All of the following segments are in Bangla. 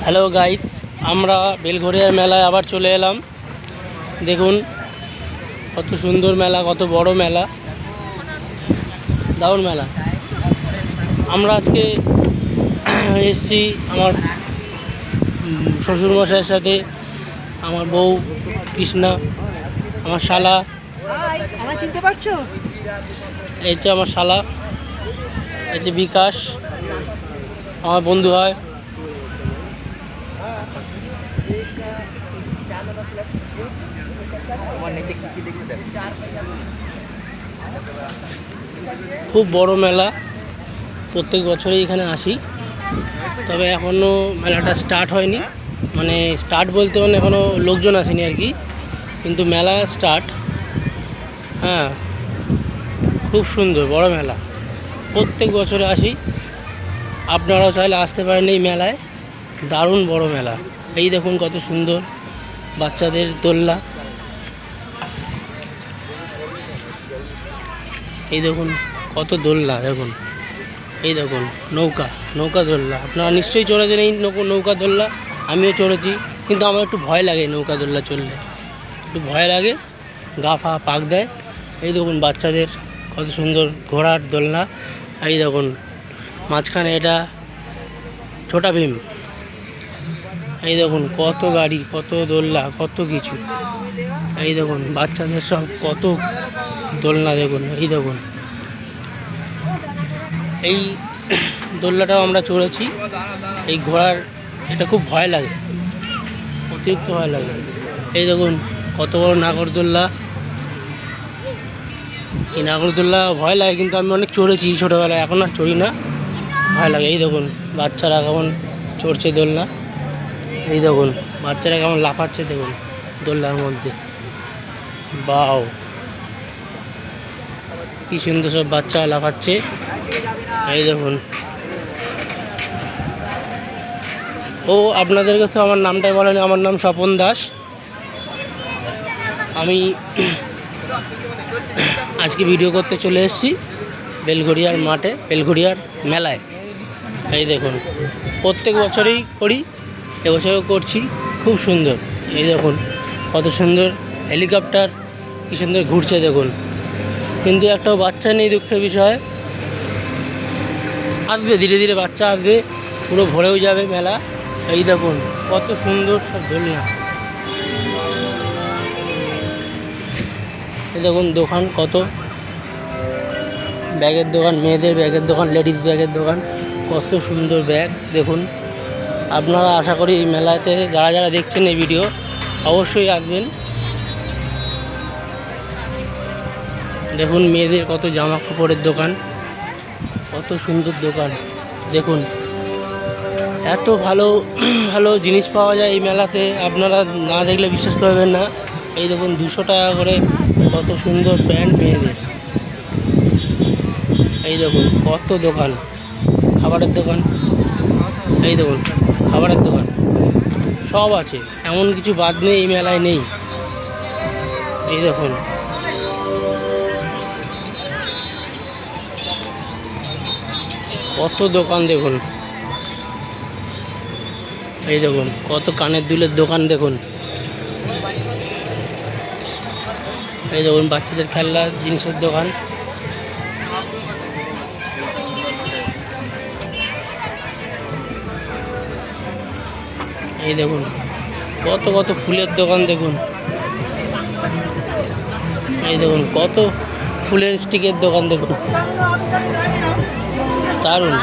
হ্যালো গাইস, আমরা বেলঘড়িয়ার মেলায় আবার চলে এলাম। দেখুন কত সুন্দর মেলা, কত বড় মেলা, দারুণ মেলা। আমরা আজকে এসেছি আমার শ্বশুরমশাইয়ের সাথে, আমার বউ কৃষ্ণা, আমার শালা। আমার চিনতে পারছো? এই যে আমার শালা, এই যে বিকাশ, আমার বন্ধু হয়। খুব বড় মেলা, প্রত্যেক বছরই এখানে আসি, তবে এখনও মেলাটা স্টার্ট হয়নি। মানে স্টার্ট বলতে মানে এখনও লোকজন আসেনি আর কি, কিন্তু মেলা স্টার্ট। হ্যাঁ, খুব সুন্দর বড় মেলা, প্রত্যেক বছরে আসি। আপনারাও চাইলে আসতে পারেন এই মেলায়, দারুণ বড় মেলা। এই দেখুন কত সুন্দর বাচ্চাদের দোলনা, এই দেখুন কত দোলনা, দেখুন এই দেখুন নৌকা দোলনা। আপনারা নিশ্চয়ই চড়েছেন এই নৌকা দোলনা, আমিও চড়েছি, কিন্তু আমার একটু ভয় লাগে নৌকা দোলনা চললে, একটু ভয় লাগে, গা ফা পাক দেয়। এই দেখুন বাচ্চাদের কত সুন্দর ঘোড়ার দোলনা। এই দেখুন মাঝখানে এটা ছোটা ভীম। এই দেখুন কত গাড়ি, কত দোলনা, কত কিছু। এই দেখুন বাচ্চাদের সব কত দোলনা, দেখুন এই দেখুন। এই দোলনাটাও আমরা চড়েছি। এই ঘোড়ার এটা খুব ভয় লাগে, অতিরিক্ত ভয় লাগে। এই দেখুন কত বড় নাগরদোল্লা। এই নাগরদোল্লা ভয় লাগে, কিন্তু আমি অনেক চড়েছি ছোটোবেলায়, এখন আর চড়ি না, ভয় লাগে। এই দেখুন বাচ্চারা কেমন চড়ছে দোলনা, এই দেখুন বাচ্চারা কেমন লাফাচ্ছে, দেখুন দোলনার মধ্যে। বাও, কি সুন্দর সব বাচ্চা লাফাচ্ছে। এই দেখুন। ও আপনাদেরকে তো আমার নামটাই বলেনি, আমার নাম স্বপন দাস। আমি আজকে ভিডিও করতে চলে এসেছি বেলঘড়িয়ার মাঠে, বেলঘড়িয়ার মেলায়। এই দেখুন প্রত্যেক বছরই করি, এবছরও করছি, খুব সুন্দর। এই দেখুন কত সুন্দর হেলিকপ্টার, কি সুন্দর ঘুরছে দেখুন। কিন্তু একটাও বাচ্চা নেই, দুঃখের বিষয়। আসবে ধীরে ধীরে, বাচ্চা আসবে, পুরো ভরেও যাবে মেলা। এই দেখুন কত সুন্দর সব দোলনা। এই দেখুন দোকান, কত ব্যাগের দোকান, মেয়েদের ব্যাগের দোকান, লেডিস ব্যাগের দোকান, কত সুন্দর ব্যাগ দেখুন। আপনারা আশা করি এই মেলাতে যারা যারা দেখছেন এই ভিডিও, অবশ্যই আসবেন। দেখুন মেয়েদের কত জামা কাপড়ের দোকান, কত সুন্দর দোকান দেখুন। এত ভালো ভালো জিনিস পাওয়া যায় এই মেলাতে, আপনারা না দেখলে বিশ্বাস করবেন না। এই দেখুন 200 টাকা করে কত সুন্দর প্যান্ট মেয়েদের। এই দেখুন কত দোকান, খাবারের দোকান, এই দেখুন খাবারের দোকান সব আছে, এমন কিছু বাদ নেই এই মেলায় নেই। এই দেখুন কত দোকান দেখুন। এই দেখুন কত কানের দুলের দোকান দেখুন। এই দেখুন বাচ্চাদের খেলনা জিনিসের দোকান। এই দেখুন কত কত ফুলের দোকান দেখুন। এই দেখুন কত ফুলের স্টিকের দোকান দেখুন, দারুণ।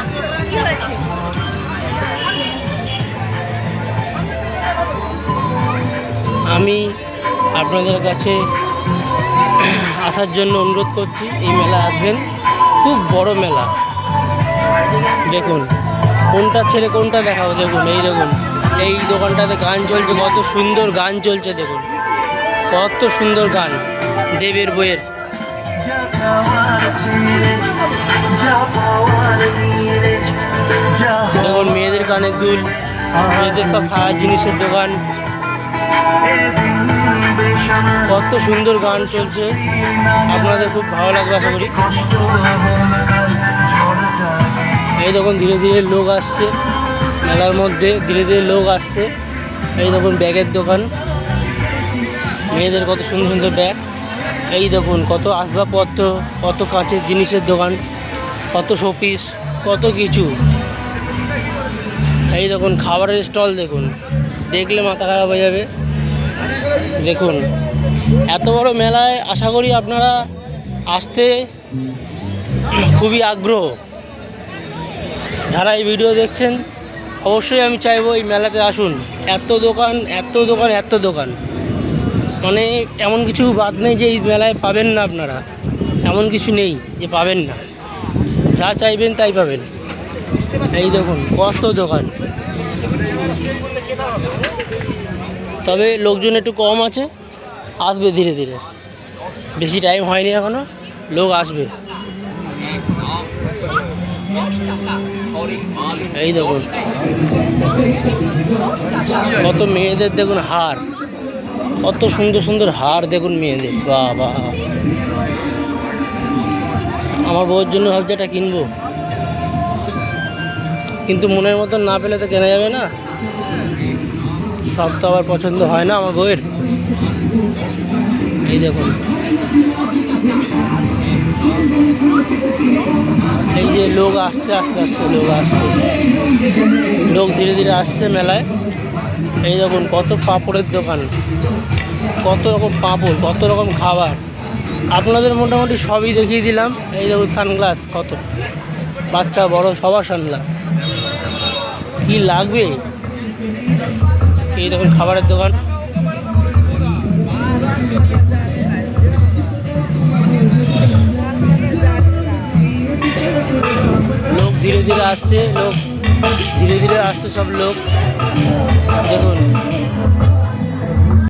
আমি আপনাদের কাছে আসার জন্য অনুরোধ করছি, এই মেলা আসবেন, খুব বড় মেলা। দেখুন কোনটা ছেড়ে কোনটা দেখাবো, দেখুন এই দেখুন এই দোকানটাতে গান চলছে, কত সুন্দর গান চলছে দেখুন, কত সুন্দর গান দেবের বইয়ের। দেখুন মেয়েদের কানের দুল, মেয়েদের সব খাওয়ার জিনিসের দোকান, কত সুন্দর গান চলছে, আপনাদের খুব ভালো লাগবে আশা করি। এই দেখুন ধীরে ধীরে লোক আসছে মেলার মধ্যে ধীরে ধীরে লোক আসছে। এই দেখুন ব্যাগের দোকান, মেয়েদের কত সুন্দর সুন্দর ব্যাগ। এই দেখুন কত আসবাবপত্র, কত কাঁচের জিনিসের দোকান, কত শোপিস, কত কিছু। এই দেখুন খাবারের স্টল, দেখুন দেখলে মাথা খারাপ হয়ে যাবে। দেখুন এত বড় মেলায় আশা করি আপনারা আসতে খুবই আগ্রহ। যারা এই ভিডিও দেখছেন অবশ্যই আমি চাইবো এই মেলাতে আসুন। এত দোকান, এত দোকান, এত দোকান, মানে এমন কিছু বাদ নেই যে এই মেলায় পাবেন না আপনারা, এমন কিছু নেই যে পাবেন না। যা চাইবেন তাই পাবেন। এই দেখুন কত দোকান, তবে লোকজন একটু কম আছে, আসবে ধীরে ধীরে, বেশি টাইম হয়নি এখনো, লোক আসবে। এই দেখুন কত মেয়েদের, দেখুন হার, কত সুন্দর সুন্দর হার দেখুন মেয়েদের। বাবা, আমার বউয়ের জন্য ভাবছি এটা কিনবো, কিন্তু মনের মতন না পেলে তো কেনা যাবে না, সব তো আবার পছন্দ হয় না আমার বউয়ের। এই দেখুন এই যে লোক আসছে, আস্তে আস্তে লোক আসছে, লোক ধীরে ধীরে আসছে মেলায়। এই দেখুন কত পাঁপড়ের দোকান, কত রকম পাঁপড়, কত রকম খাবার। আপনাদের মোটামুটি সবই দেখিয়ে দিলাম। এই দেখুন সানগ্লাস, কত বাচ্চা বড় সবার সানগ্লাস, কি লাগবে। এই দেখুন খাবারের দোকান, লোক ধীরে ধীরে আসছে, লোক ধীরে ধীরে আসছে সব লোক। দেখুন